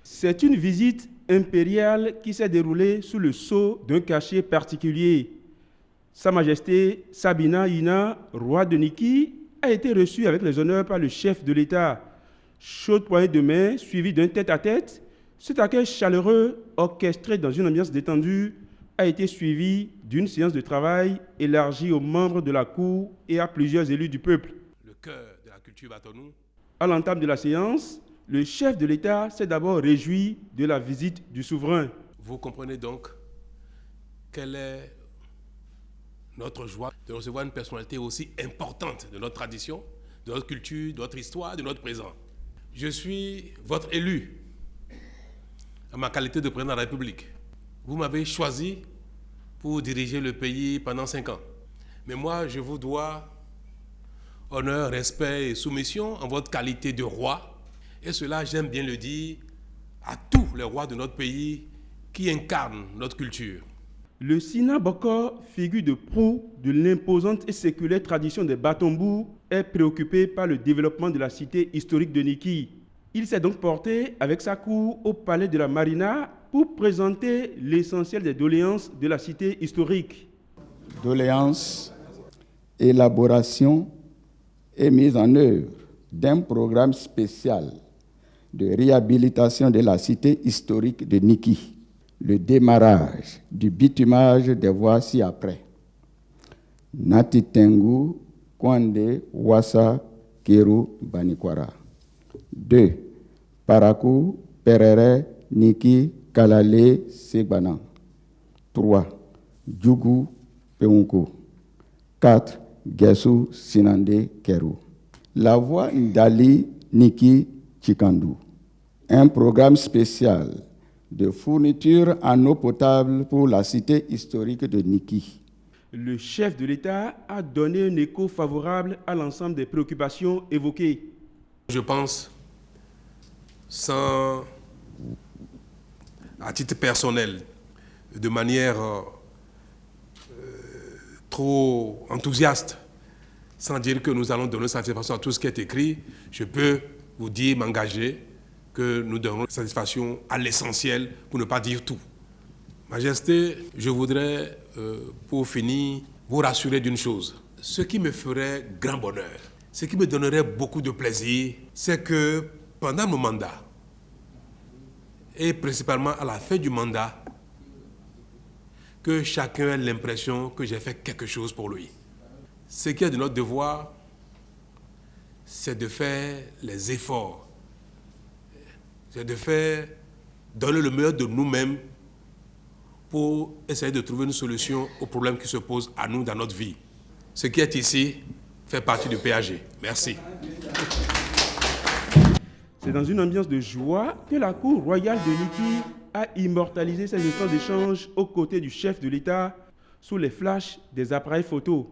C'est une visite impériale qui s'est déroulée sous le sceau d'un cachet particulier. Sa Majesté Sabina Ina, roi de Niki, a été reçue avec les honneurs par le chef de l'État. Chaude poignée de main, suivie d'un tête-à-tête, cet accueil chaleureux, orchestré dans une ambiance détendue, a été suivi d'une séance de travail élargie aux membres de la Cour et à plusieurs élus du peuple. Le cœur de la culture Batonou. À l'entame de la séance, le chef de l'État s'est d'abord réjoui de la visite du souverain. Vous comprenez donc quelle est notre joie de recevoir une personnalité aussi importante de notre tradition, de notre culture, de notre histoire, de notre présent. Je suis votre élu en ma qualité de président de la République. Vous m'avez choisi pour diriger le pays pendant 5 ans. Mais moi, je vous dois honneur, respect et soumission en votre qualité de roi. Et cela, j'aime bien le dire à tous les rois de notre pays qui incarnent notre culture. Le Sina Bokor, figure de proue de l'imposante et séculaire tradition des Batombou, est préoccupé par le développement de la cité historique de Niki. Il s'est donc porté avec sa cour au palais de la Marina pour présenter l'essentiel des doléances de la cité historique. Doléances, élaboration et mise en œuvre d'un programme spécial de réhabilitation de la cité historique de Niki. Le démarrage du bitumage des voies ci-après. Natitengu, Kwande, Wassa, Keru, Banikwara. 2. Parakou, Perere, Niki, Kalale, Segbana. 3. Djougou, Peunko. 4. Gesu, Sinande, Keru. La voie Ndali, Niki, Chikandu. Un programme spécial de fourniture en eau potable pour la cité historique de Niki. Le chef de l'État a donné un écho favorable à l'ensemble des préoccupations évoquées. Je pense, sans, à titre personnel, de manière trop enthousiaste, sans dire que nous allons donner satisfaction à tout ce qui est écrit, je peux vous dire, m'engager, que nous donnons satisfaction à l'essentiel, pour ne pas dire tout. Majesté, je voudrais, pour finir, vous rassurer d'une chose. Ce qui me ferait grand bonheur, ce qui me donnerait beaucoup de plaisir, c'est que pendant mon mandat, et principalement à la fin du mandat, que chacun ait l'impression que j'ai fait quelque chose pour lui. Ce qui est de notre devoir, c'est de faire les efforts, c'est de faire, donner le meilleur de nous-mêmes pour essayer de trouver une solution aux problèmes qui se posent à nous dans notre vie. Ce qui est ici fait partie du PAG. Merci. C'est dans une ambiance de joie que la cour royale de Niki a immortalisé ces instants d'échange aux côtés du chef de l'État sous les flashs des appareils photos.